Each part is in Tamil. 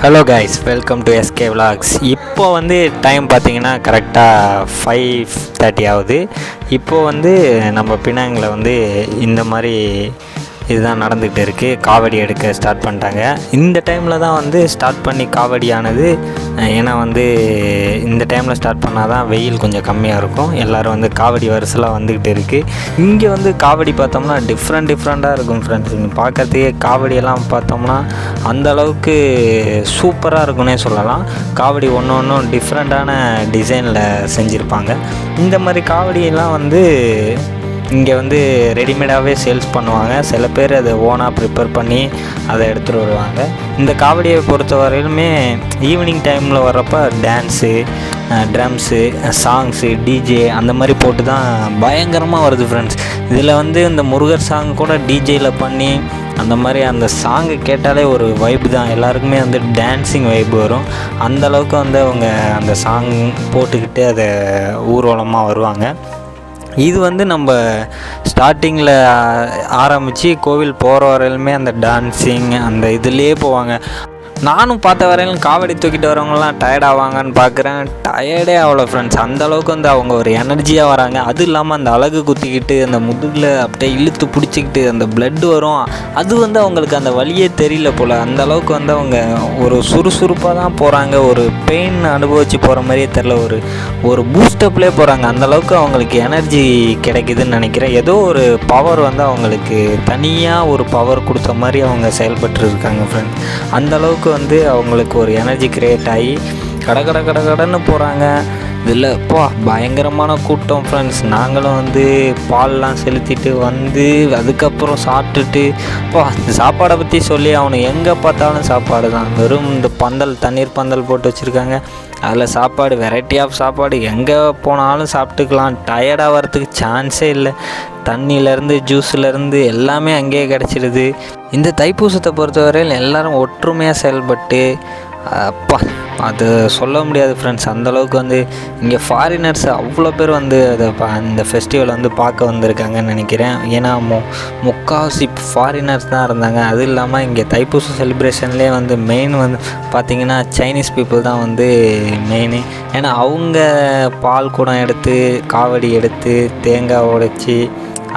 Hello guys, welcome to SK vlogs. இப்போ வந்து டைம் பார்த்தீங்கன்னா கரெக்டாக 5:30 ஆகுது. இப்போது வந்து நம்ம பினாங்கில் வந்து இந்த மாதிரி இதுதான் நடந்துகிட்டு இருக்குது. காவடி எடுக்க ஸ்டார்ட் பண்ணிட்டாங்க. இந்த டைமில் தான் வந்து ஸ்டார்ட் பண்ணி காவடியானது. ஏன்னா வந்து இந்த டைமில் ஸ்டார்ட் பண்ணால் தான் வெயில் கொஞ்சம் கம்மியாக இருக்கும். எல்லோரும் வந்து காவடி வரிசலாக வந்துக்கிட்டு இருக்குது. இங்கே வந்து காவடி பார்த்தோம்னா டிஃப்ரெண்ட்டாக இருக்கும் ஃப்ரெண்ட்ஸ். பார்க்குறதுக்கே காவடியெல்லாம் பார்த்தோம்னா அந்தளவுக்கு சூப்பராக இருக்குன்னே சொல்லலாம். காவடி ஒன்றும் டிஃப்ரெண்ட்டான டிசைனில் செஞ்சுருப்பாங்க. இந்த மாதிரி காவடியெல்லாம் வந்து இங்கே வந்து ரெடிமேடாகவே சேல்ஸ் பண்ணுவாங்க. சில பேர் அதை ஓனாக ப்ரிப்பேர் பண்ணி அதை எடுத்துகிட்டு வருவாங்க. இந்த காவடியை பொறுத்த வரையிலுமே ஈவினிங் டைமில் வர்றப்போ டான்ஸு, ட்ரம்ஸு, சாங்ஸு, டிஜே அந்த மாதிரி போட்டு தான் பயங்கரமாக வருது ஃப்ரெண்ட்ஸ். இதில் வந்து இந்த முருகர் சாங் கூட டிஜேயில் பண்ணி அந்த மாதிரி அந்த சாங்கை கேட்டாலே ஒரு வைப்பு தான். எல்லாருக்குமே வந்து டான்ஸிங் வைப்பு வரும். அந்தளவுக்கு வந்து அவங்க அந்த சாங் போட்டுக்கிட்டு அதை ஊர்வலமாக வருவாங்க. இது வந்து நம்ம ஸ்டார்டிங்கில் ஆரம்பித்து கோவில் போகிற வரையிலுமே அந்த டான்ஸிங் அந்த இதுலேயே போவாங்க. நானும் பார்த்த வரையிலும் காவடி தூக்கிட்டு வரவங்களாம் டயர்ட் ஆவாங்கன்னு பார்க்குறேன். டயர்டே ஆகலை ஃப்ரெண்ட்ஸ். அந்தளவுக்கு வந்து அவங்க ஒரு எனர்ஜியாக வராங்க. அதுவும் இல்லாமல் அந்த அழகு குத்திக்கிட்டு அந்த முதுகில் அப்படியே இழுத்து பிடிச்சிக்கிட்டு அந்த பிளட் வரும். அது வந்து அவங்களுக்கு அந்த வலியே தெரியல போல். அந்தளவுக்கு வந்து அவங்க ஒரு சுறுசுறுப்பாக தான் போகிறாங்க. ஒரு பெயின் அனுபவித்து போகிற மாதிரியே தெரில. ஒரு பூஸ்டப்லேயே போகிறாங்க. அந்தளவுக்கு அவங்களுக்கு எனர்ஜி கிடைக்குதுன்னு நினைக்கிறேன். ஏதோ ஒரு பவர் வந்து அவங்களுக்கு தனியாக ஒரு பவர் கொடுத்த மாதிரி அவங்க செயல்பட்டு இருக்காங்க ஃப்ரெண்ட்ஸ். அந்தளவுக்கு வந்து அவங்களுக்கு ஒரு எனர்ஜி கிரியேட் ஆகி கடன்னு போகிறாங்க. இதில் பயங்கரமான கூட்டம் ஃப்ரெண்ட்ஸ். நாங்களும் வந்து பால்லாம் செலுத்திட்டு வந்து அதுக்கப்புறம் சாப்பிட்டுட்டு சாப்பாடை பற்றி சொல்லி அவனு எங்கே பார்த்தாலும் சாப்பாடு தான். வெறும் இந்த தண்ணீர் பந்தல் போட்டு வச்சுருக்காங்க. அதில் சாப்பாடு, வெரைட்டி ஆஃப் சாப்பாடு, எங்கே போனாலும் சாப்பிட்டுக்கலாம். டயர்டாக வரத்துக்கு சான்ஸே இல்லை. தண்ணியிலேருந்து ஜூஸ்லேருந்து எல்லாமே அங்கேயே கிடச்சிடுது. இந்த தைப்பூசத்தை பொறுத்தவரையில் எல்லோரும் ஒற்றுமையாக செயல்பட்டு அது சொல்ல முடியாது ஃப்ரெண்ட்ஸ். அந்தளவுக்கு வந்து இங்கே ஃபாரினர்ஸ் அவ்வளோ பேர் வந்து அதை இந்த ஃபெஸ்டிவல் வந்து பார்க்க வந்திருக்காங்கன்னு நினைக்கிறேன். ஏன்னா முக்கால்வாசி ஃபாரினர்ஸ் தான் இருந்தாங்க. அதுவும் இல்லாமல் இங்கே தைப்பூச செலிப்ரேஷன்லேயே வந்து மெயின் வந்து பார்த்திங்கன்னா சைனீஸ் பீப்புள் தான் வந்து மெயின். ஏன்னா அவங்க பால் குடம் எடுத்து காவடி எடுத்து தேங்காய் உடைச்சி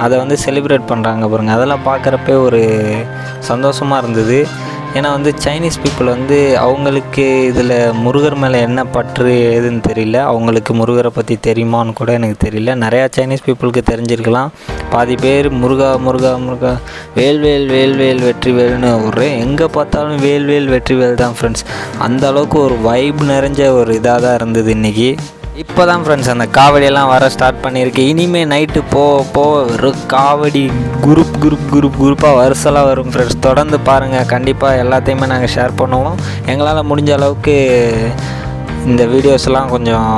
அதை வந்து செலிப்ரேட் பண்ணுறாங்க பாருங்கள். அதெல்லாம் பார்க்குறப்பே ஒரு சந்தோஷமாக இருந்தது. ஏன்னா வந்து சைனீஸ் பீப்புள் வந்து அவங்களுக்கு இதில் முருகர் மேலே என்ன பற்று ஏதுன்னு தெரியல. அவங்களுக்கு முருகரை பற்றி தெரியுமான்னு கூட எனக்கு தெரியல. நிறையா சைனீஸ் பீப்புளுக்கு தெரிஞ்சிருக்கலாம். பாதி பேர் முருகா முருகா முருகா வேல்வேல் வெற்றிவேல்னு ஒரே எங்கே பார்த்தாலும் வேல்வேல் வெற்றிவேல் தான் ஃப்ரெண்ட்ஸ். அந்தளவுக்கு ஒரு வைப் நிறைஞ்ச ஒரு இதாக தான் இருந்தது இன்றைக்கி. இப்போ தான் ஃப்ரெண்ட்ஸ் அந்த காவடியெல்லாம் வர ஸ்டார்ட் பண்ணியிருக்கு. இனிமேல் நைட்டு ஒரு காவடி குரூப்பாக வரிசலாக வரும் ஃப்ரெண்ட்ஸ். தொடர்ந்து பாருங்கள். கண்டிப்பாக எல்லாத்தையுமே நாங்கள் ஷேர் பண்ணுவோம். எங்களால் முடிஞ்ச அளவுக்கு இந்த வீடியோஸ்லாம் கொஞ்சம்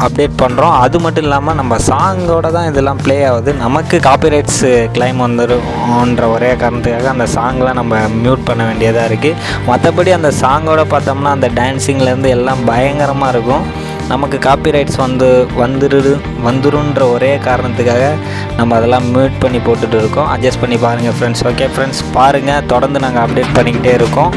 அப்டேட் பண்ணுறோம். அது மட்டும் இல்லாமல் நம்ம சாங்கோட தான் இதெல்லாம் ப்ளே ஆகுது. நமக்கு காப்பிரைட்ஸ் கிளைம் வந்துடும்ன்ற ஒரே காரணத்துக்காக அந்த சாங்லாம் நம்ம மியூட் பண்ண வேண்டியதாக இருக்குது. மற்றபடி அந்த சாங்கோட பார்த்தோம்னா அந்த டான்ஸிங்லேருந்து எல்லாம் பயங்கரமாக இருக்கும். நமக்கு காப்பிரைட்ஸ் வந்துருன்ற ஒரே காரணத்துக்காக நம்ம அதெல்லாம் மியூட் பண்ணி போட்டுட்டு இருக்கோம். அட்ஜஸ்ட் பண்ணி பாருங்கள் ஃப்ரெண்ட்ஸ். ஓகே ஃப்ரெண்ட்ஸ், பாருங்கள். தொடர்ந்து நாங்கள் அப்டேட் பண்ணிக்கிட்டே இருக்கோம்.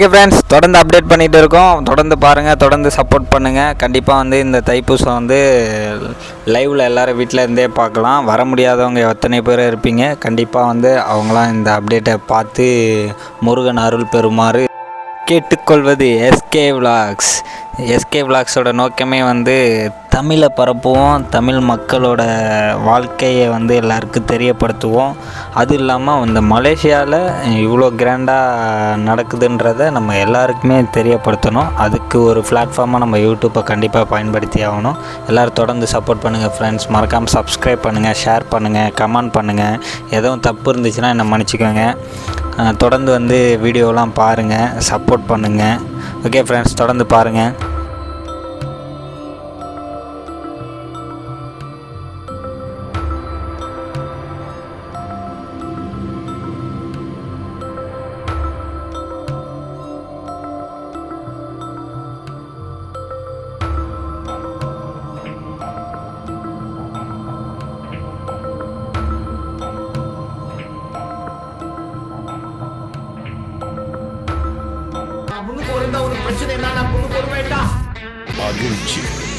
ஓகே ஃப்ரெண்ட்ஸ், தொடர்ந்து அப்டேட் பண்ணிகிட்டு இருக்கோம். தொடர்ந்து பாருங்கள், தொடர்ந்து சப்போர்ட் பண்ணுங்கள். கண்டிப்பாக வந்து இந்த தைப்பூசம் வந்து லைவில் எல்லோரும் வீட்டில் இருந்தே பார்க்கலாம். வர முடியாதவங்க எத்தனை பேர் இருப்பீங்க, கண்டிப்பாக வந்து அவங்களாம் இந்த அப்டேட்டை பார்த்து முருகன் அருள் பெறுமாறு கேட்டுக்கொள்வது எஸ்கே விலாக்ஸ். எஸ்கே விலாக்ஸோட நோக்கமே வந்து தமிழை பரப்புவோம், தமிழ் மக்களோட வாழ்க்கையை வந்து எல்லாருக்கும் தெரியப்படுத்துவோம். அது இல்லாமல் இந்த மலேசியாவில் இவ்வளோ கிராண்டாக நடக்குதுன்றதை நம்ம எல்லாருக்குமே தெரியப்படுத்தணும். அதுக்கு ஒரு பிளாட்ஃபார்மாக நம்ம யூடியூப்பை கண்டிப்பாக பயன்படுத்தி ஆகணும். எல்லோரும் தொடர்ந்து சப்போர்ட் பண்ணுங்கள் ஃப்ரெண்ட்ஸ். மறக்காமல் சப்ஸ்கிரைப் பண்ணுங்கள், ஷேர் பண்ணுங்கள், கமெண்ட் பண்ணுங்கள். எதுவும் தப்பு இருந்துச்சுன்னா என்னை மன்னிச்சிக்கோங்க. தொடர்ந்து வந்து வீடியோலாம் பாருங்கள், சப்போர்ட் பண்ணுங்கள். ஓகே ஃப்ரெண்ட்ஸ், தொடர்ந்து பாருங்கள். முன்னுக்கு ஒரு பிரச்சனை என்ன முன்னுக்கு ஒரு வேண்டாம்.